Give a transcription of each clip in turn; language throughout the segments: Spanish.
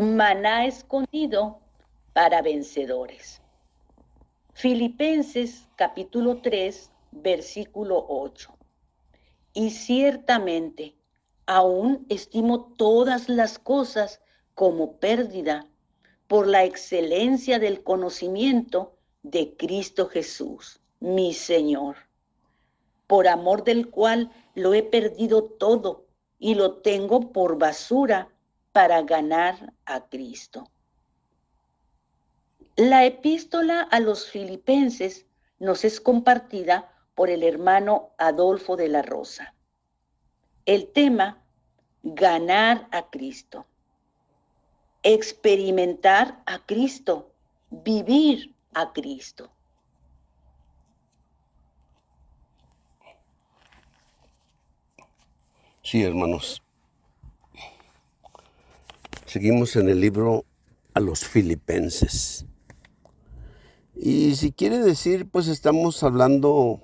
maná escondido para vencedores. Filipenses capítulo 3, versículo 8. Y ciertamente, aún estimo todas las cosas como pérdida por la excelencia del conocimiento de Cristo Jesús, mi Señor, por amor del cual lo he perdido todo y lo tengo por basura para ganar a Cristo. La epístola a los filipenses nos es compartida por el hermano Adolfo de la Rosa. El tema, ganar a Cristo, experimentar a Cristo, vivir a Cristo. Sí, hermanos. Seguimos en el libro a los Filipenses. Y si quiere decir, pues estamos hablando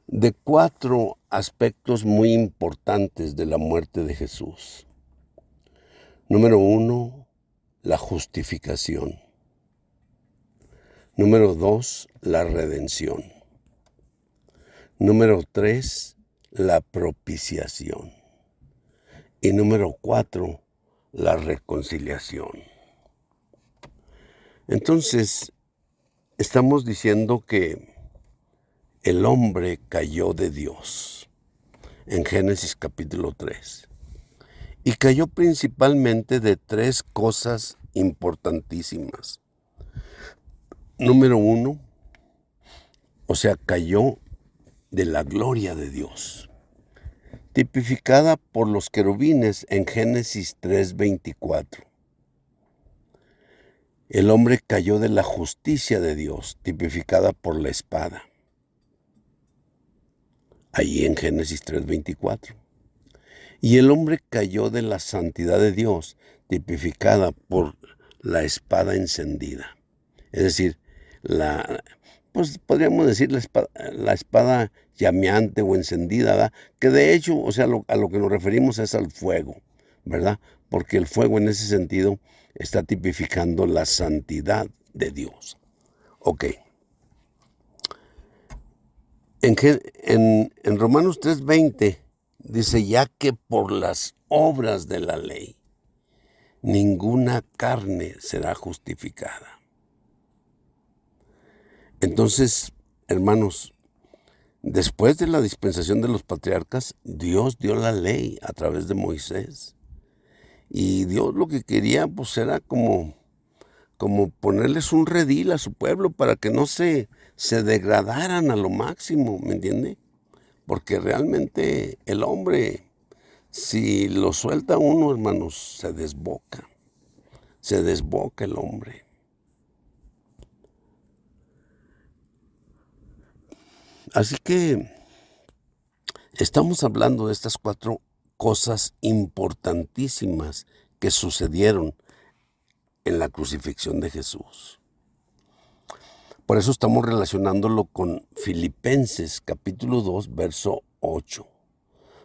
de 4 aspectos muy importantes de la muerte de Jesús. Número 1, la justificación. Número 2, la redención. Número 3, la propiciación. Y número 4, la reconciliación. Entonces, estamos diciendo que el hombre cayó de Dios en Génesis capítulo 3. Y cayó principalmente de 3 cosas importantísimas. Número 1, o sea, cayó de la gloria de Dios, tipificada por los querubines en Génesis 3:24. El hombre cayó de la justicia de Dios, tipificada por la espada, allí en Génesis 3:24. Y el hombre cayó de la santidad de Dios, tipificada por la espada encendida. Es decir, pues podríamos decir la espada llameante o encendida, ¿verdad? Que de hecho, o sea, a lo que nos referimos es al fuego, ¿verdad? Porque el fuego en ese sentido está tipificando la santidad de Dios. Ok. En Romanos 3:20 dice, ya que por las obras de la ley ninguna carne será justificada. Entonces, hermanos, después de la dispensación de los patriarcas, Dios dio la ley a través de Moisés. Y Dios lo que quería pues era como ponerles un redil a su pueblo para que no se degradaran a lo máximo, ¿me entiende? Porque realmente el hombre, si lo suelta uno, hermanos, se desboca el hombre. Así que estamos hablando de estas 4 cosas importantísimas que sucedieron en la crucifixión de Jesús. Por eso estamos relacionándolo con Filipenses capítulo 2, verso 8,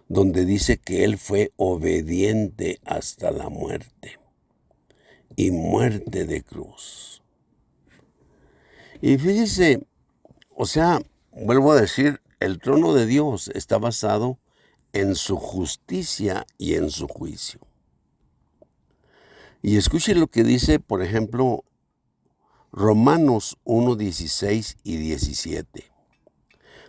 donde dice que Él fue obediente hasta la muerte y muerte de cruz. Y fíjese, o sea, vuelvo a decir, el trono de Dios está basado en su justicia y en su juicio. Y escuche lo que dice, por ejemplo, Romanos 1, 16 y 17.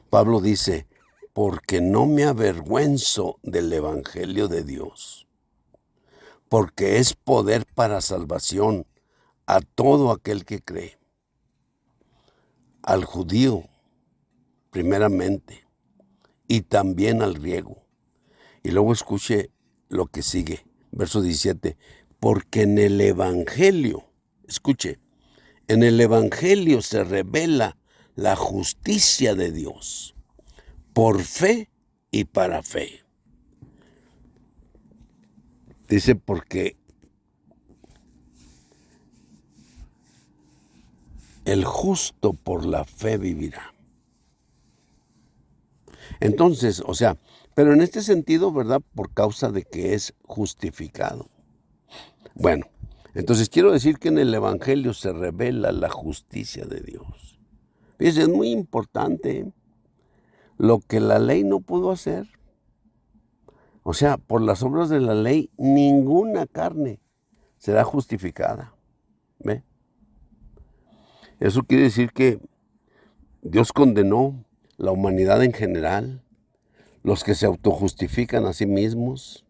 Pablo dice, porque no me avergüenzo del evangelio de Dios, porque es poder para salvación a todo aquel que cree, al judío primeramente y también al griego. Y luego escuche lo que sigue, verso 17, porque en el evangelio, escuche, en el evangelio se revela la justicia de Dios, por fe y para fe. Dice, porque el justo por la fe vivirá. Entonces, o sea, pero en este sentido, ¿verdad? Por causa de que es justificado. Bueno, entonces quiero decir que en el Evangelio se revela la justicia de Dios. Fíjense, es muy importante, ¿eh? Lo que la ley no pudo hacer. O sea, por las obras de la ley, ninguna carne será justificada. ¿Ve? Eso quiere decir que Dios condenó la humanidad en general, los que se autojustifican a sí mismos,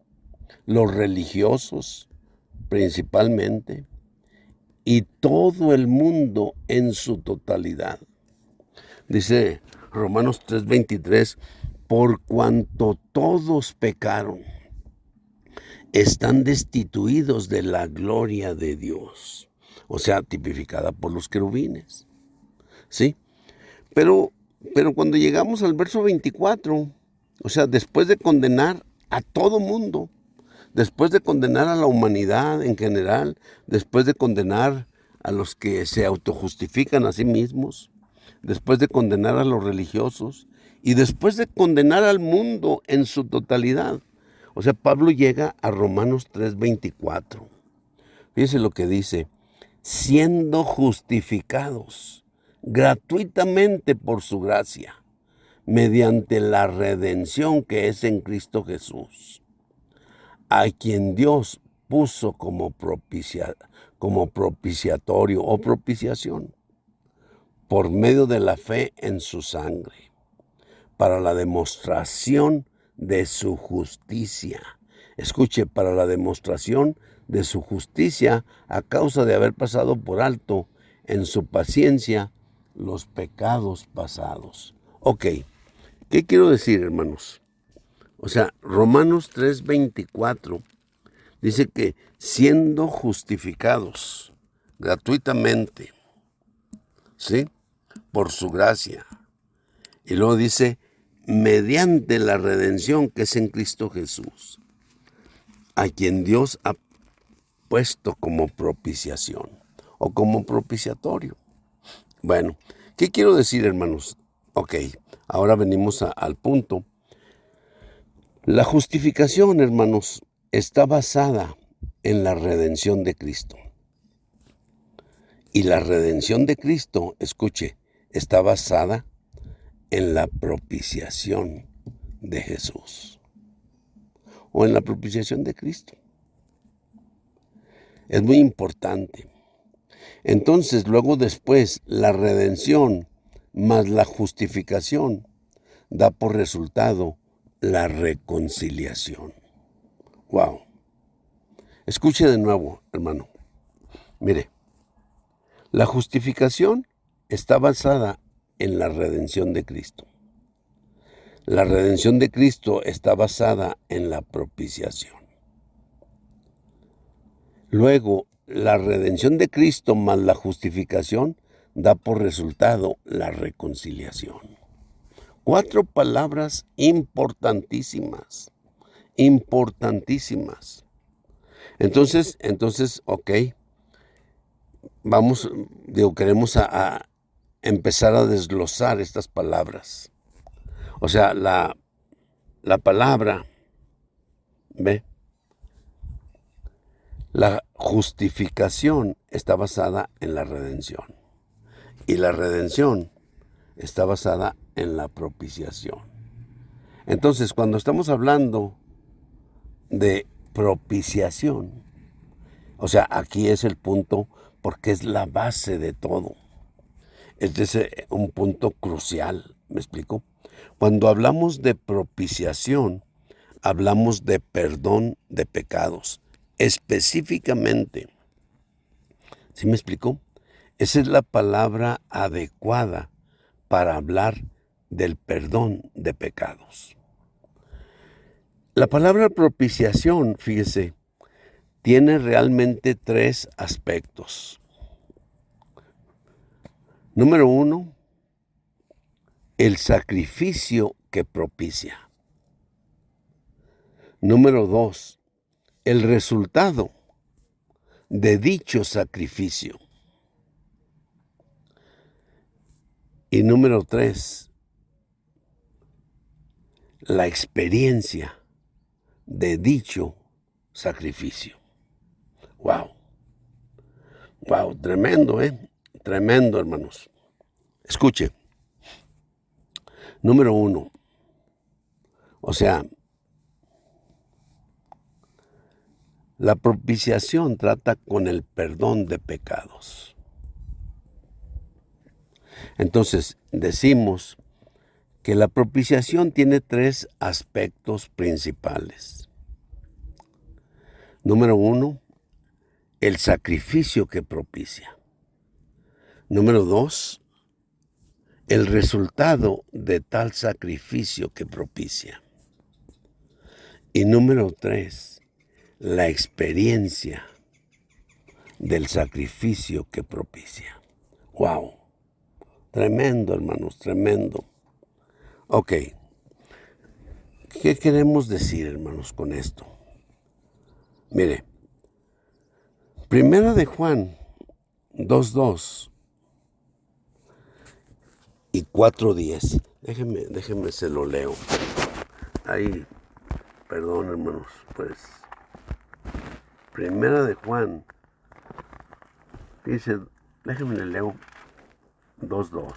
los religiosos principalmente, y todo el mundo en su totalidad. Dice Romanos 3:23, por cuanto todos pecaron, están destituidos de la gloria de Dios. O sea, tipificada por los querubines. ¿Sí? Pero cuando llegamos al verso 24, o sea, después de condenar a todo mundo, después de condenar a la humanidad en general, después de condenar a los que se autojustifican a sí mismos, después de condenar a los religiosos y después de condenar al mundo en su totalidad. O sea, Pablo llega a Romanos 3:24. Fíjese lo que dice, siendo justificados gratuitamente por su gracia, mediante la redención que es en Cristo Jesús, a quien Dios puso como propiciatorio o propiciación, por medio de la fe en su sangre, para la demostración de su justicia. Escuche, para la demostración de su justicia a causa de haber pasado por alto en su paciencia los pecados pasados. Ok, ¿qué quiero decir, hermanos? O sea, Romanos 3:24 dice que siendo justificados gratuitamente, ¿sí? Por su gracia. Y luego dice, mediante la redención que es en Cristo Jesús, a quien Dios ha puesto como propiciación o como propiciatorio. Bueno, ¿qué quiero decir, hermanos? Ok, ahora venimos al punto. La justificación, hermanos, está basada en la redención de Cristo. Y la redención de Cristo, escuche, está basada en la propiciación de Jesús o en la propiciación de Cristo. Es muy importante. Entonces, luego después, la redención más la justificación da por resultado la reconciliación. Wow. Escuche de nuevo, hermano. Mire, la justificación está basada en la redención de Cristo. La redención de Cristo está basada en la propiciación. Luego, la redención de Cristo más la justificación da por resultado la reconciliación. 4 palabras importantísimas, importantísimas. Entonces, ok, queremos a empezar a desglosar estas palabras. O sea, la palabra, ¿ve? La justificación está basada en la redención. Y la redención está basada en la propiciación. Entonces, cuando estamos hablando de propiciación, o sea, aquí es el punto porque es la base de todo. Este es un punto crucial, ¿me explico? Cuando hablamos de propiciación, hablamos de perdón de pecados. Específicamente, ¿sí me explico? Esa es la palabra adecuada para hablar del perdón de pecados. La palabra propiciación, fíjese, tiene realmente 3 aspectos. Número 1, el sacrificio que propicia. Número 2, el resultado de dicho sacrificio. Y número 3, la experiencia de dicho sacrificio. Wow, wow, tremendo, tremendo, hermanos. Escuche, número 1, o sea, la propiciación trata con el perdón de pecados. Entonces, decimos que la propiciación tiene 3 aspectos principales. Número 1, el sacrificio que propicia. Número 2, el resultado de tal sacrificio que propicia. Y número 3, la experiencia del sacrificio que propicia. ¡Wow! Tremendo, hermanos, tremendo. Ok, ¿qué queremos decir, hermanos, con esto? Mire, Primera de Juan 2:2 y 4:10. Déjeme se lo leo. Ahí, perdón, hermanos, pues. Primera de Juan dice, déjeme le leo 2:2.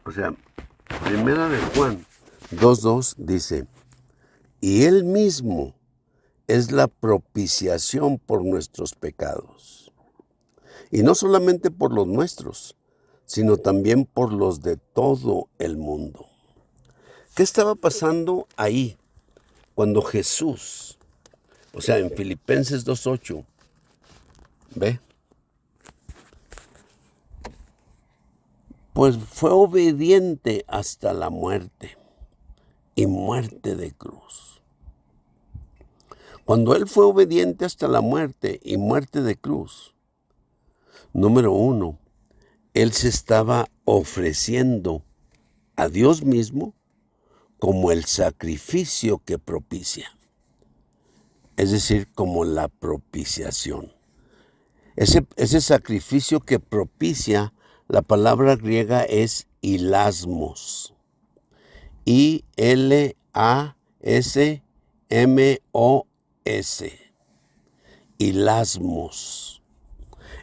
O sea, Primera de Juan 2:2 dice, y Él mismo es la propiciación por nuestros pecados. Y no solamente por los nuestros, sino también por los de todo el mundo. ¿Qué estaba pasando ahí cuando Jesús, o sea, en Filipenses 2:8, ve? Pues fue obediente hasta la muerte y muerte de cruz. Cuando Él fue obediente hasta la muerte y muerte de cruz, número 1, Él se estaba ofreciendo a Dios mismo como el sacrificio que propicia. Es decir, como la propiciación. Ese sacrificio que propicia, la palabra griega es hilasmos. I-L-A-S-M-O-S. Hilasmos.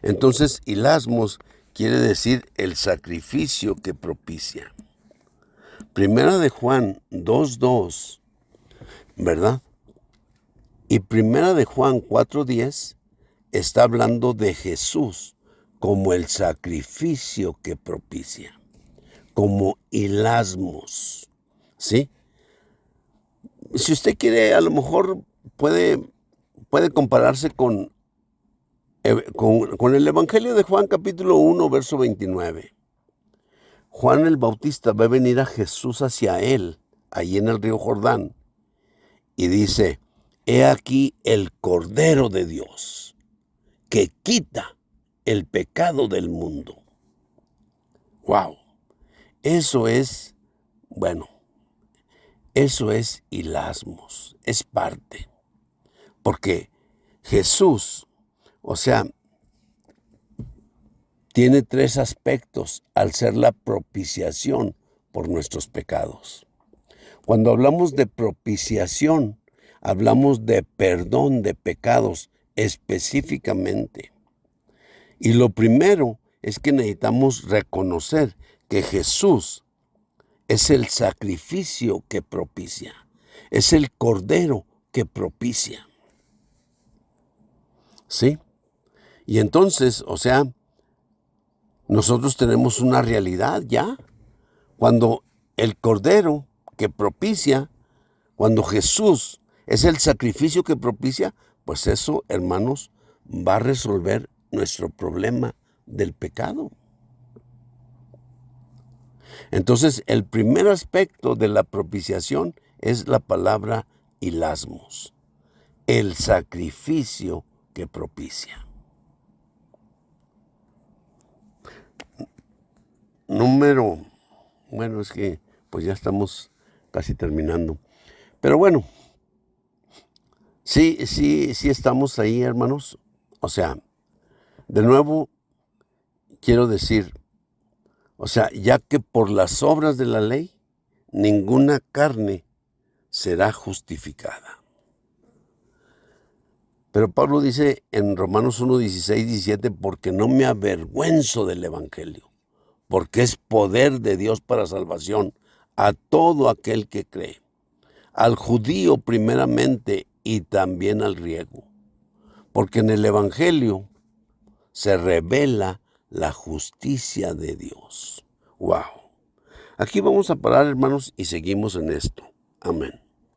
Entonces, hilasmos quiere decir el sacrificio que propicia. Primera de Juan 2:2, ¿verdad? Y Primera de Juan 4:10 está hablando de Jesús como el sacrificio que propicia, como hilasmos, ¿sí? Si usted quiere, a lo mejor puede compararse con el Evangelio de Juan capítulo 1, verso 29. Juan el Bautista ve venir a Jesús hacia él, allí en el río Jordán, y dice, he aquí el Cordero de Dios, que quita el pecado del mundo. ¡Wow! Eso es, bueno, eso es hilasmos, es parte. Porque Jesús, o sea, tiene 3 aspectos al ser la propiciación por nuestros pecados. Cuando hablamos de propiciación, hablamos de perdón de pecados específicamente. Y lo primero es que necesitamos reconocer que Jesús es el sacrificio que propicia, es el Cordero que propicia. ¿Sí? Y entonces, o sea, nosotros tenemos una realidad ya. Cuando el Cordero que propicia, cuando Jesús es el sacrificio que propicia, pues eso, hermanos, va a resolver nuestro problema del pecado. Entonces, el primer aspecto de la propiciación es la palabra hilasmos, el sacrificio que propicia. Bueno, es que pues ya estamos casi terminando. Pero bueno, sí estamos ahí, hermanos. O sea, de nuevo, quiero decir, O sea, ya que por las obras de la ley, ninguna carne será justificada. Pero Pablo dice en Romanos 1, 16, 17, porque no me avergüenzo del Evangelio, porque es poder de Dios para salvación a todo aquel que cree, al judío primeramente y también al griego, porque en el Evangelio se revela la justicia de Dios. ¡Wow! Aquí vamos a parar, hermanos, y seguimos en esto. Amén.